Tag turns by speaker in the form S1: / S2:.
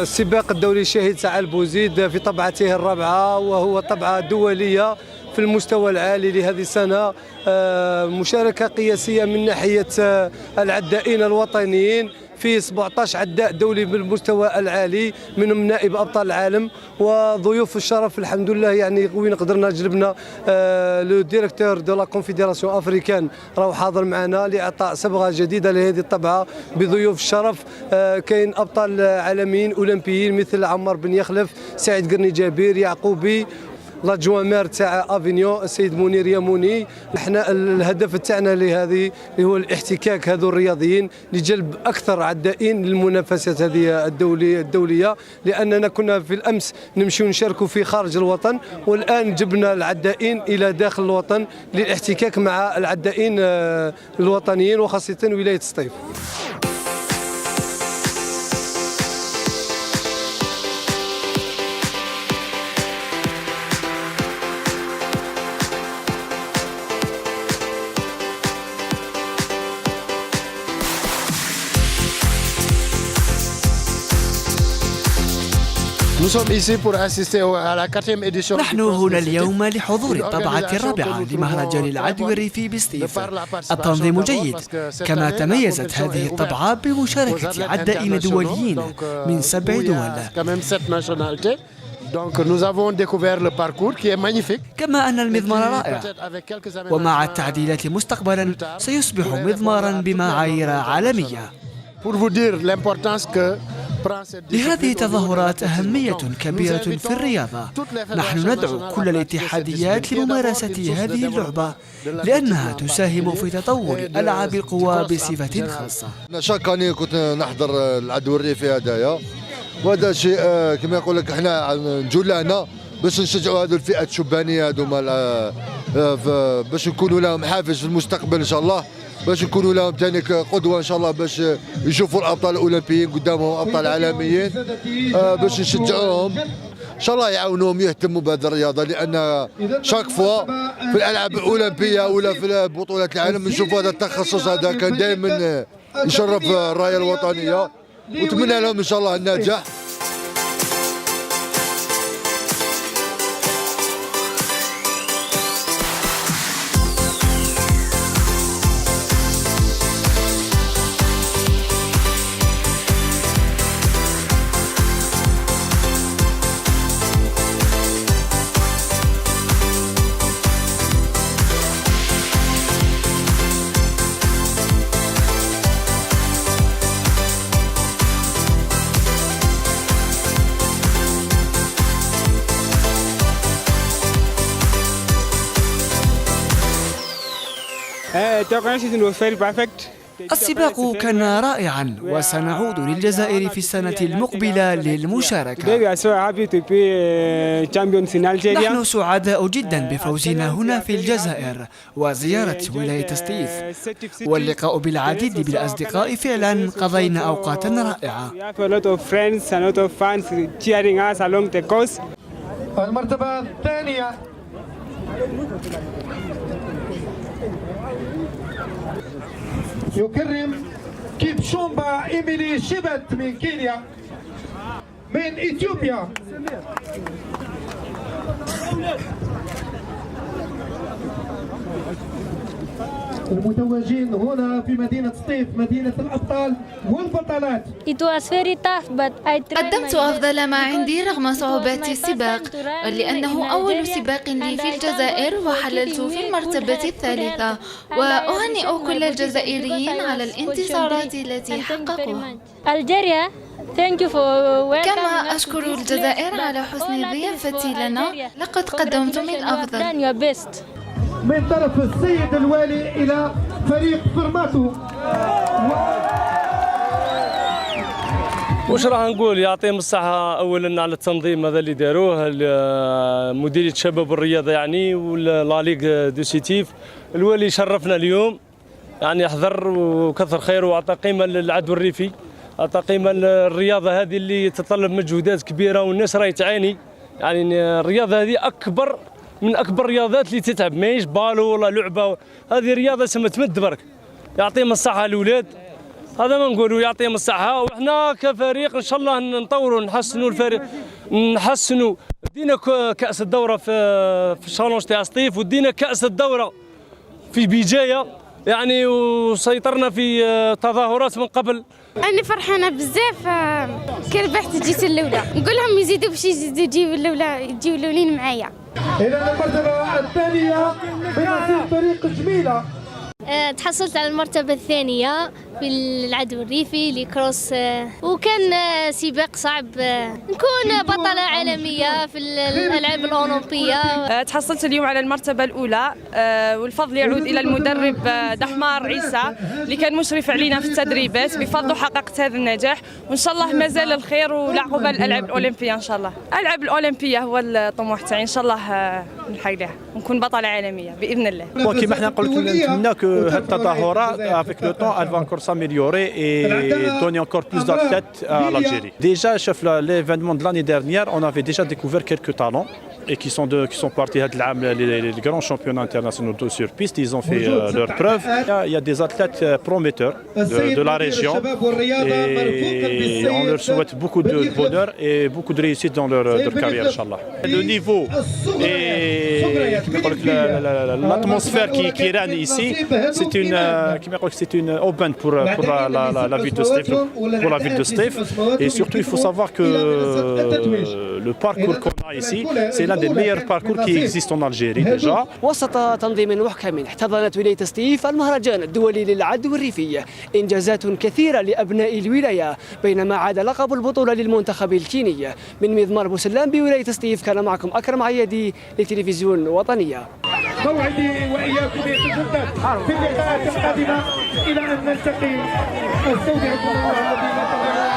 S1: السباق الدولي شهيد سعال بوزيد في طبعته الرابعة، وهو طبعة دولية في المستوى العالي لهذه السنة. مشاركة قياسية من ناحية العدائين الوطنيين في 17 عداء دولي بالمستوى العالي، منهم نائب ابطال العالم وضيوف الشرف. الحمد لله يعني وين قدرنا جلبنا لو ديريكتور دو لا كونفيدراسيون افريكان راهو حاضر معنا لاعطاء صبغه جديده لهذه الطبعه بضيوف الشرف. كاين ابطال عالميين اولمبيين مثل عمار بن يخلف، سعيد قرني جابير، يعقوبي، لاجوان مير تاع افينيون السيد منير ياموني. احنا الهدف تاعنا لهذه اللي هو الاحتكاك هذو الرياضيين لجلب اكثر عدائين للمنافسات هذه الدوليه، لاننا كنا في الامس نمشي نشاركوا في خارج الوطن، والان جبنا العدائين الى داخل الوطن للاحتكاك مع العدائين الوطنيين وخاصه ولايه سطيف.
S2: نحن هنا اليوم لحضور الطبعة الرابعة لمهرجان العدو الريفي بسطيف. التنظيم جيد، كما تميزت هذه الطبعة بمشاركة عدائين دوليين من 7 دول. كما أن المضمار رائع، ومع التعديلات مستقبلا سيصبح مضمارا بمعايير عالمية. لهذه التظاهرات أهمية كبيرة في الرياضة. نحن ندعو كل الاتحاديات لممارسة هذه اللعبة لأنها تساهم في تطور ألعاب القوى بصفة خاصة.
S3: شاكاني كنت نحضر العدو الريفي هدايا، وهذا شيء كما يقول لك احنا نجوا لهنا باش نشجعوا هذو الفئات الشبانيه هذوما، باش نكونوا لهم حافز في المستقبل ان شاء الله، باش نكونوا لهم ثاني قدوه ان شاء الله، باش يشوفوا الابطال الاولمبيين قدامهم ابطال عالميين، باش نشجعوهم ان شاء الله، يعاونوهم يهتموا بهذه الرياضه، لان شاك فوا في الالعاب الاولمبيه ولا في بطولات العالم نشوفوا هذا التخصص هذا كان دائما يشرف الرايه الوطنيه، ونتمنى لهم ان شاء الله النجاح.
S2: السباق كان رائعا، وسنعود للجزائر في السنة المقبلة للمشاركة. نحن سعداء جدا بفوزنا هنا في الجزائر وزيارة ولاية سطيف واللقاء بالعديد من الأصدقاء. فعلا قضينا أوقاتا رائعة.
S4: المرتبة الثانية يكرم كيبشومبا إيميلي شبت من كينيا. من إثيوبيا المتواجدين هنا في مدينة سطيف، مدينة الأبطال والبطلات.
S5: قدمت أفضل ما عندي رغم صعوبات السباق، لأنه أول سباق لي في الجزائر وحللت في المرتبة الثالثة، وأهنئ كل الجزائريين على الانتصارات التي حققوها. كما أشكر الجزائر على حسن ضيافتي لنا، لقد قدمت من أفضل.
S4: من طرف السيد الوالي إلى فريق فرماتو.
S6: واش راح نقول؟ يعطيهم الصحة أولا على التنظيم هذا اللي داروه، مديرية الشباب والرياضة يعني ولا ليغ دو سيتيف. الوالي شرفنا اليوم، يعني حضر وكثر خير وأعطى قيمة للعدو الريفي، أعطى قيمة للرياضة هذه اللي تتطلب مجهودات كبيرة والناس راهي تعاني. يعني الرياضة هذه من أكبر الرياضات اللي تتعب، ماهيش بالو ولا لعبة، هذه رياضة سما تمد برك. يعطيهم الصحة الأولاد، هذا ما نقولوا، يعطيهم الصحة. وإحنا كفريق إن شاء الله نطوروا نحسنوا الفريق، نحسنوا. دينا كأس الدورة في شالونج تاع سطيف، ودينا كأس الدورة في بجاية يعني، وسيطرنا في تظاهرات من قبل.
S7: أنا فرحانة بزاف كي ربحت جيت الأولى، نقول لهم يزيدوا باش يزيدوا يجيبوا الأولى، يجيبوا الأولين معايا.
S4: إلى المرتبة الثانية بنصيب فريق جميلة.
S8: تحصلت على المرتبة الثانية في العدو الريفي لكروس، وكان سباق صعب نكون بطلة عالمية في الألعاب الأولمبية.
S9: تحصلت اليوم على المرتبة الأولى، والفضل يعود إلى المدرب دحمار عيسى اللي كان مشرف علينا في التدريبات. بفضله حققت هذا النجاح، وإن شاء الله ما زال الخير والعقبال الألعاب الأولمبية إن شاء الله. الألعاب الأولمبية هو الطموح تاعي، إن شاء الله نلحق لها ونكون بطلة عالمية بإذن الله.
S10: كما احنا قلت نتمنى هذه التظاهرات avec le temps elle va encore s'améliorer et donner encore plus d'athlètes à l'Algérie. Déjà chef l'événement de l'année dernière, on avait déjà découvert quelques talents et qui sont partis les grands championnats internationaux sur piste, ils ont fait leurs preuves. Il y a des athlètes prometteurs de la région et on leur souhaite beaucoup de bonheur et beaucoup de réussite dans leur carrière, Inch'Allah. Le niveau et l'atmosphère qui règne ici, c'est une aubaine pour la ville de Stif, et surtout il faut savoir que le parcours qu'on a ici, c'est l'un des meilleurs parcours qui existent en Algérie déjà.
S2: وسط تنظيم محكم احتضنت ولاية سطيف المهرجان الدولي للعدو الريفي إنجازات كثيرة لأبناء الولاية، بينما عاد لقب البطولة للمنتخب الكيني. من مضمار بوسلام بولاية سطيف كان معكم أكرم عيادي لتلفزيون وطنية.
S4: موعدي وإياكم يتجدد في اللقاءات القادمة إلى أن نلتقي. استودعكم الله الذي لا تضيع